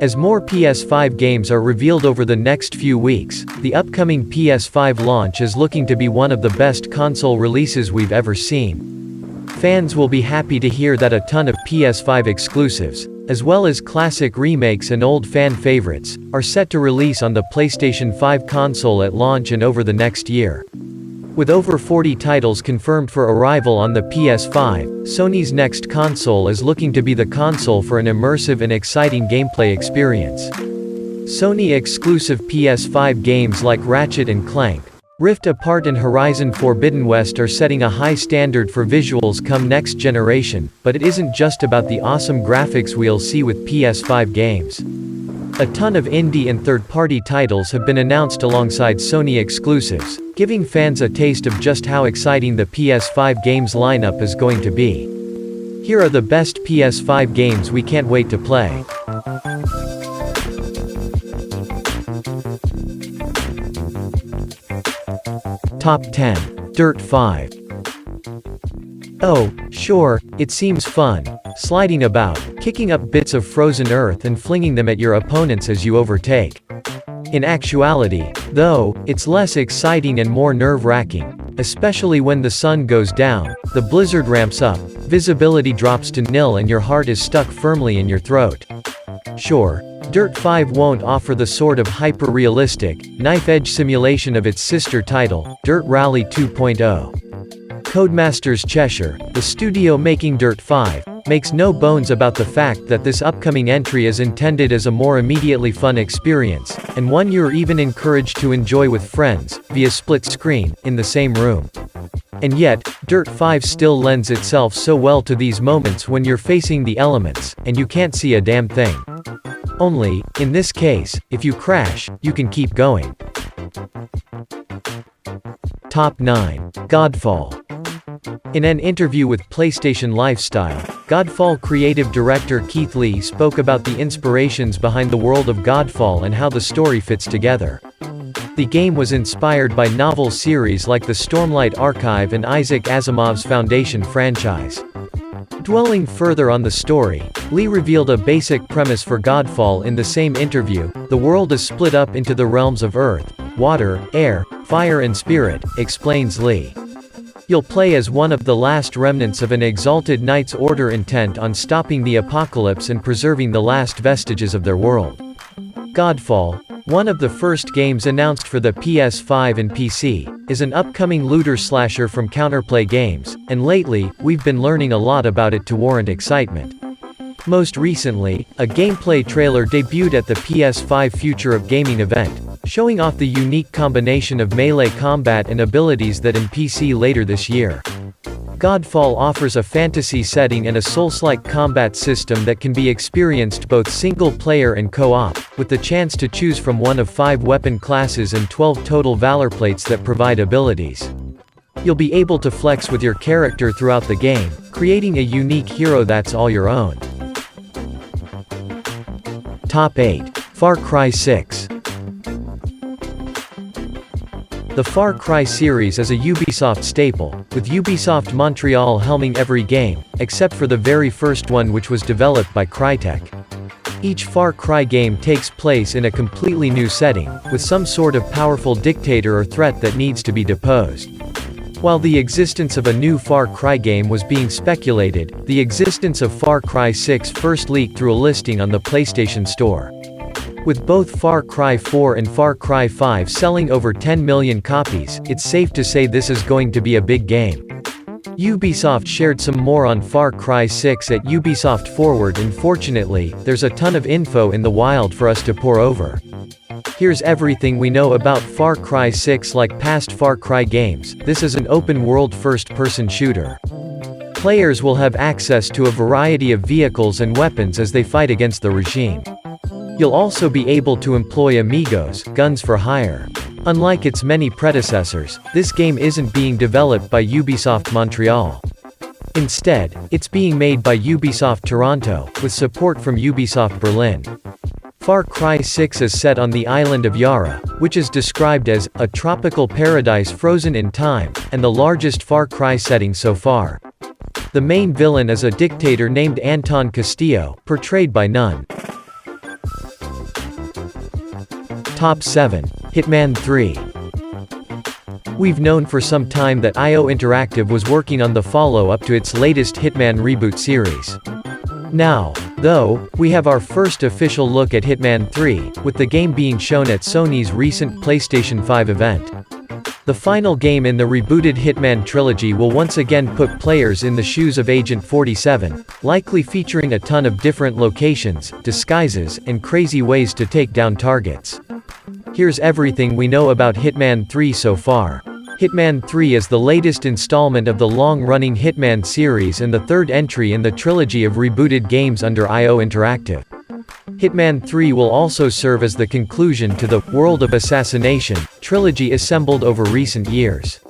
As more PS5 games are revealed over the next few weeks, the upcoming PS5 launch is looking to be one of the best console releases we've ever seen. Fans will be happy to hear that a ton of PS5 exclusives, as well as classic remakes and old fan favorites, are set to release on the PlayStation 5 console at launch and over the next year. With over 40 titles confirmed for arrival on the PS5, Sony's next console is looking to be the console for an immersive and exciting gameplay experience. Sony-exclusive PS5 games like Ratchet & Clank, Rift Apart and Horizon Forbidden West are setting a high standard for visuals come next generation, but it isn't just about the awesome graphics we'll see with PS5 games. A ton of indie and third-party titles have been announced alongside Sony exclusives, giving fans a taste of just how exciting the PS5 games lineup is going to be. Here are the best PS5 games we can't wait to play. Top 10. Dirt 5. Oh, sure, it seems fun. Sliding about, kicking up bits of frozen earth and flinging them at your opponents as you overtake. In actuality, though, it's less exciting and more nerve-wracking, especially when the sun goes down, the blizzard ramps up, visibility drops to nil and your heart is stuck firmly in your throat. Sure, Dirt 5 won't offer the sort of hyper-realistic, knife-edge simulation of its sister title, Dirt Rally 2.0. Codemasters Cheshire, the studio making Dirt 5, makes no bones about the fact that this upcoming entry is intended as a more immediately fun experience, and one you're even encouraged to enjoy with friends, via split screen, in the same room. And yet, Dirt 5 still lends itself so well to these moments when you're facing the elements, and you can't see a damn thing. Only, in this case, if you crash, you can keep going. Top 9. Godfall. In an interview with PlayStation Lifestyle, Godfall creative director Keith Lee spoke about the inspirations behind the world of Godfall and how the story fits together. The game was inspired by novel series like the Stormlight Archive and Isaac Asimov's Foundation franchise. Dwelling further on the story, Lee revealed a basic premise for Godfall in the same interview: the world is split up into the realms of Earth, Water, Air, Fire and Spirit, explains Lee. You'll play as one of the last remnants of an exalted knight's order intent on stopping the apocalypse and preserving the last vestiges of their world. Godfall, one of the first games announced for the PS5 and PC, is an upcoming looter slasher from Counterplay Games, and lately, we've been learning a lot about it to warrant excitement. Most recently, a gameplay trailer debuted at the PS5 Future of Gaming event, showing off the unique combination of melee combat and abilities that in PC later this year. Godfall offers a fantasy setting and a Souls-like combat system that can be experienced both single-player and co-op, with the chance to choose from one of 5 weapon classes and 12 total valor plates that provide abilities. You'll be able to flex with your character throughout the game, creating a unique hero that's all your own. Top 8. Far Cry 6. The Far Cry series is a Ubisoft staple, with Ubisoft Montreal helming every game, except for the very first one, which was developed by Crytek. Each Far Cry game takes place in a completely new setting, with some sort of powerful dictator or threat that needs to be deposed. While the existence of a new Far Cry game was being speculated, the existence of Far Cry 6 first leaked through a listing on the PlayStation Store. With both Far Cry 4 and Far Cry 5 selling over 10 million copies, it's safe to say this is going to be a big game. Ubisoft shared some more on Far Cry 6 at Ubisoft Forward, and fortunately, there's a ton of info in the wild for us to pore over. Here's everything we know about Far Cry 6. Like past Far Cry games, this is an open-world first-person shooter. Players will have access to a variety of vehicles and weapons as they fight against the regime. You'll also be able to employ amigos, guns for hire. Unlike its many predecessors, this game isn't being developed by Ubisoft Montreal. Instead, it's being made by Ubisoft Toronto, with support from Ubisoft Berlin. Far Cry 6 is set on the island of Yara, which is described as a tropical paradise frozen in time, and the largest Far Cry setting so far. The main villain is a dictator named Anton Castillo, portrayed by Nun. Top 7. Hitman 3. We've known for some time that IO Interactive was working on the follow-up to its latest Hitman reboot series. Now, though, we have our first official look at Hitman 3, with the game being shown at Sony's recent PlayStation 5 event. The final game in the rebooted Hitman trilogy will once again put players in the shoes of Agent 47, likely featuring a ton of different locations, disguises, and crazy ways to take down targets. Here's everything we know about Hitman 3 so far. Hitman 3 is the latest installment of the long-running Hitman series and the third entry in the trilogy of rebooted games under IO Interactive. Hitman 3 will also serve as the conclusion to the World of Assassination trilogy assembled over recent years.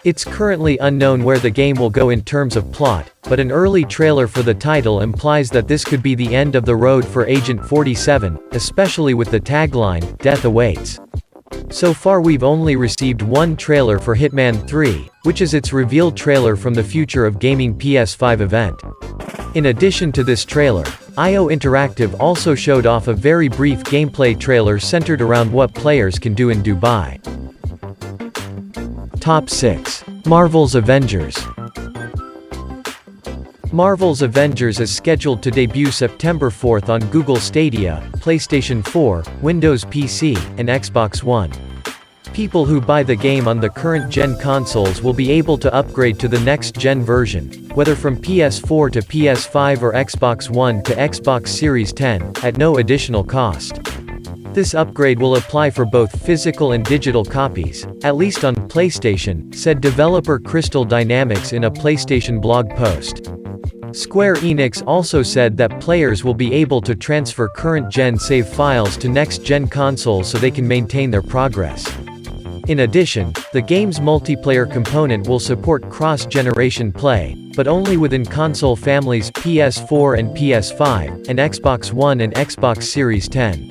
It's currently unknown where the game will go in terms of plot, but an early trailer for the title implies that this could be the end of the road for Agent 47, especially with the tagline, "Death Awaits." So far we've only received one trailer for Hitman 3, which is its reveal trailer from the Future of Gaming PS5 event. In addition to this trailer, IO Interactive also showed off a very brief gameplay trailer centered around what players can do in Dubai. Top 6. Marvel's Avengers. Marvel's Avengers is scheduled to debut September 4th on Google Stadia, PlayStation 4, Windows PC, and Xbox One. People who buy the game on the current-gen consoles will be able to upgrade to the next-gen version, whether from PS4 to PS5 or Xbox One to Xbox Series 10, at no additional cost. This upgrade will apply for both physical and digital copies, at least on PlayStation, said developer Crystal Dynamics in a PlayStation blog post. Square Enix also said that players will be able to transfer current-gen save files to next-gen consoles so they can maintain their progress. In addition, the game's multiplayer component will support cross-generation play, but only within console families PS4 and PS5, and Xbox One and Xbox Series 10.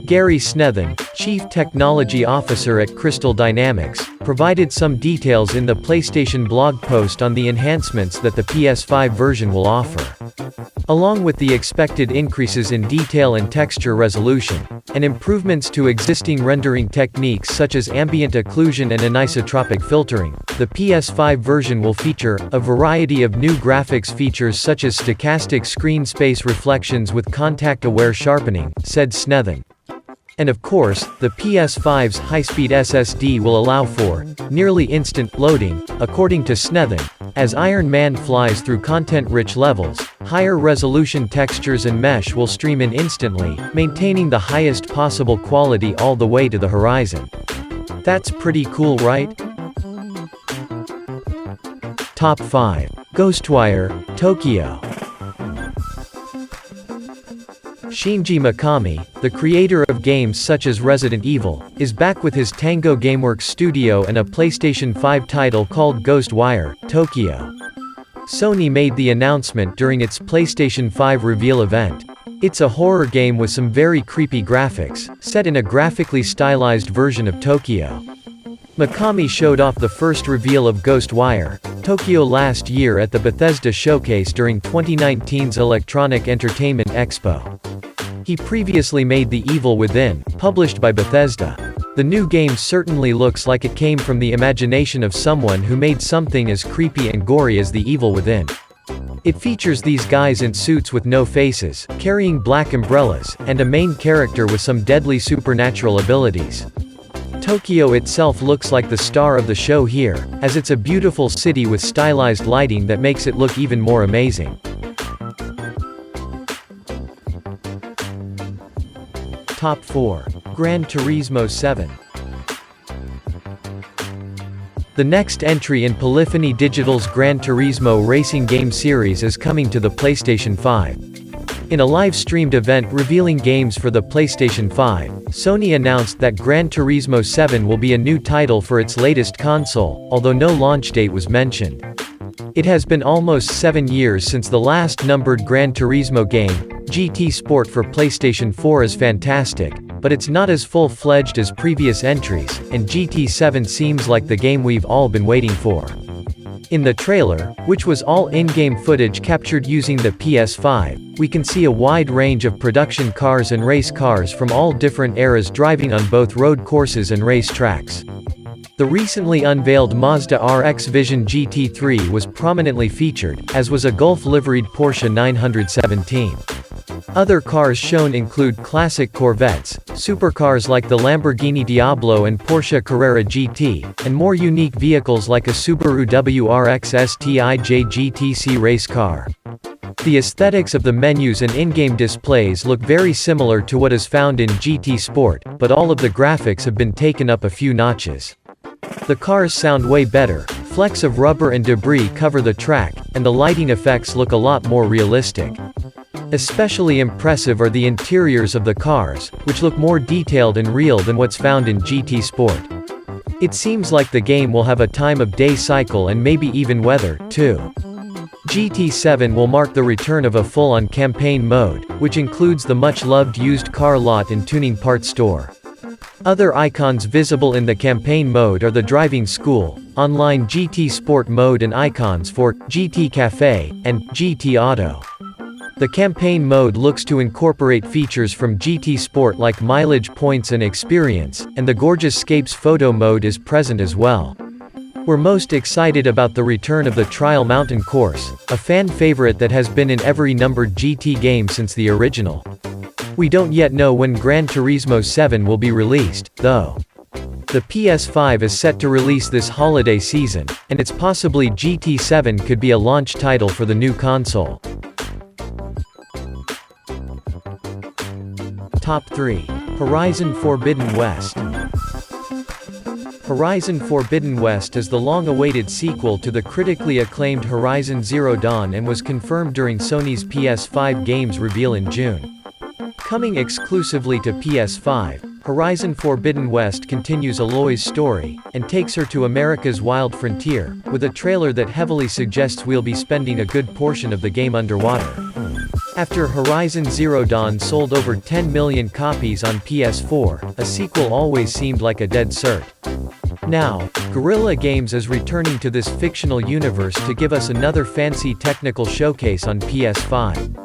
Gary Snethen, Chief Technology Officer at Crystal Dynamics, provided some details in the PlayStation blog post on the enhancements that the PS5 version will offer. Along with the expected increases in detail and texture resolution, and improvements to existing rendering techniques such as ambient occlusion and anisotropic filtering, the PS5 version will feature a variety of new graphics features such as stochastic screen space reflections with contact-aware sharpening, said Snethen. And of course, the PS5's high-speed SSD will allow for nearly instant loading, according to Snethen. As Iron Man flies through content-rich levels, higher resolution textures and mesh will stream in instantly, maintaining the highest possible quality all the way to the horizon. That's pretty cool, right? Top 5. Ghostwire, Tokyo. Shinji Mikami, the creator of games such as Resident Evil, is back with his Tango Gameworks studio and a PlayStation 5 title called Ghostwire, Tokyo. Sony made the announcement during its PlayStation 5 reveal event. It's a horror game with some very creepy graphics, set in a graphically stylized version of Tokyo. Mikami showed off the first reveal of Ghostwire, Tokyo last year at the Bethesda showcase during 2019's Electronic Entertainment Expo. He previously made The Evil Within, published by Bethesda. The new game certainly looks like it came from the imagination of someone who made something as creepy and gory as The Evil Within. It features these guys in suits with no faces, carrying black umbrellas, and a main character with some deadly supernatural abilities. Tokyo itself looks like the star of the show here, as it's a beautiful city with stylized lighting that makes it look even more amazing. Top 4. Gran Turismo 7. The next entry in Polyphony Digital's Gran Turismo racing game series is coming to the PlayStation 5. In a live-streamed event revealing games for the PlayStation 5, Sony announced that Gran Turismo 7 will be a new title for its latest console, although no launch date was mentioned. It has been almost 7 years since the last numbered Gran Turismo game. GT Sport for PlayStation 4 is fantastic, but it's not as full-fledged as previous entries, and GT7 seems like the game we've all been waiting for. In the trailer, which was all in-game footage captured using the PS5, we can see a wide range of production cars and race cars from all different eras driving on both road courses and race tracks. The recently unveiled Mazda RX Vision GT3 was prominently featured, as was a Gulf-liveried Porsche 917. Other cars shown include classic Corvettes, supercars like the Lamborghini Diablo and Porsche Carrera GT, and more unique vehicles like a Subaru WRX STIJ GTC race car. The aesthetics of the menus and in-game displays look very similar to what is found in GT Sport, but all of the graphics have been taken up a few notches. The cars sound way better, flecks of rubber and debris cover the track, and the lighting effects look a lot more realistic. Especially impressive are the interiors of the cars, which look more detailed and real than what's found in GT Sport. It seems like the game will have a time of day cycle and maybe even weather, too. GT7 will mark the return of a full-on campaign mode, which includes the much-loved used car lot and tuning parts store. Other icons visible in the campaign mode are the driving school, online GT Sport mode and icons for GT Cafe and GT Auto. The campaign mode looks to incorporate features from GT Sport like mileage points and experience, and the gorgeous Scapes photo mode is present as well. We're most excited about the return of the Trial Mountain course, a fan favorite that has been in every numbered GT game since the original. We don't yet know when Gran Turismo 7 will be released, though. The PS5 is set to release this holiday season, and it's possibly GT7 could be a launch title for the new console. Top 3. Horizon Forbidden West. Horizon Forbidden West is the long-awaited sequel to the critically acclaimed Horizon Zero Dawn and was confirmed during Sony's PS5 games reveal in June. Coming exclusively to PS5, Horizon Forbidden West continues Aloy's story, and takes her to America's wild frontier, with a trailer that heavily suggests we'll be spending a good portion of the game underwater. After Horizon Zero Dawn sold over 10 million copies on PS4, a sequel always seemed like a dead cert. Now, Guerrilla Games is returning to this fictional universe to give us another fancy technical showcase on PS5.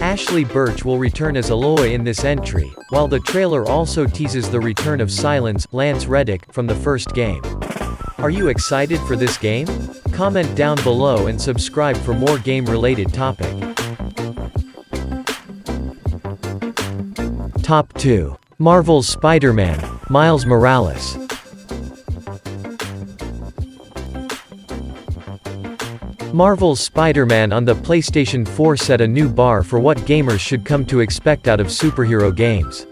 Ashley Birch will return as Aloy in this entry, while the trailer also teases the return of Silence, Lance Reddick, from the first game. Are you excited for this game? Comment down below and subscribe for more game-related topic. Top 2. Marvel's Spider-Man, Miles Morales. Marvel's Spider-Man on the PlayStation 4 set a new bar for what gamers should come to expect out of superhero games.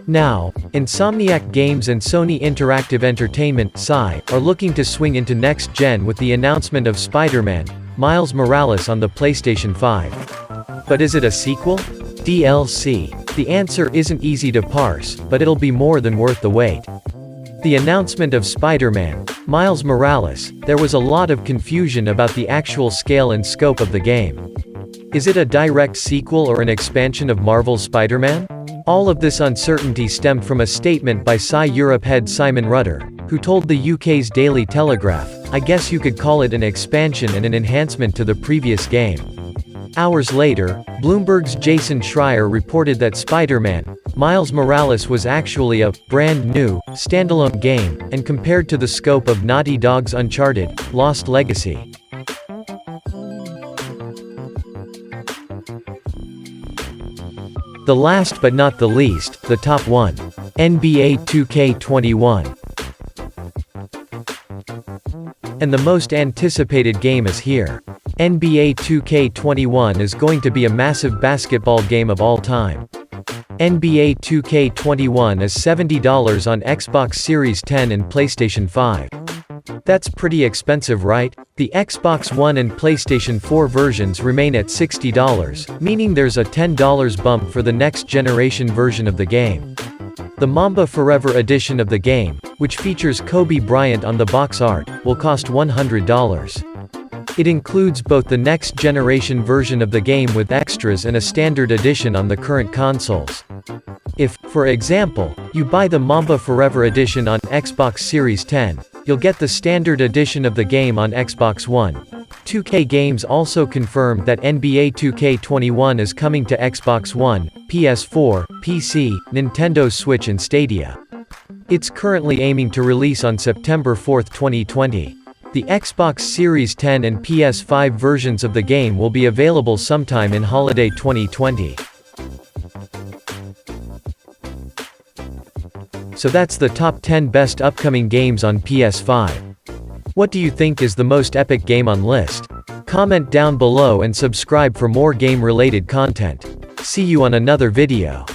Now, Insomniac Games and Sony Interactive Entertainment (SI) are looking to swing into next-gen with the announcement of Spider-Man, Miles Morales on the PlayStation 5. But is it a sequel? DLC? The answer isn't easy to parse, but it'll be more than worth the wait. The announcement of Spider-Man, Miles Morales, there was a lot of confusion about the actual scale and scope of the game. Is it a direct sequel or an expansion of Marvel's Spider-Man? All of this uncertainty stemmed from a statement by SI Europe head Simon Rudder, who told the UK's Daily Telegraph, "I guess you could call it an expansion and an enhancement to the previous game." Hours later, Bloomberg's Jason Schreier reported that Spider-Man, Miles Morales was actually a brand new, standalone game, and compared to the scope of Naughty Dog's Uncharted, Lost Legacy. The last but not the least, the top 1. NBA 2K21. And the most anticipated game is here. NBA 2K21 is going to be a massive basketball game of all time. NBA 2K21 is $70 on Xbox Series 10 and PlayStation 5. That's pretty expensive, right? The Xbox One and PlayStation 4 versions remain at $60, meaning there's a $10 bump for the next generation version of the game. The Mamba Forever edition of the game, which features Kobe Bryant on the box art, will cost $100. It includes both the next generation version of the game with extras and a standard edition on the current consoles. If, for example, you buy the Mamba Forever edition on Xbox Series 10, You'll get the standard edition of the game on Xbox One. 2K Games also confirmed that NBA 2K21 is coming to Xbox One, PS4, PC, Nintendo Switch and Stadia. It's currently aiming to release on September 4, 2020. The Xbox Series 10 and PS5 versions of the game will be available sometime in holiday 2020. So that's the top 10 best upcoming games on PS5. What do you think is the most epic game on list? Comment down below and subscribe for more game-related content. See you on another video.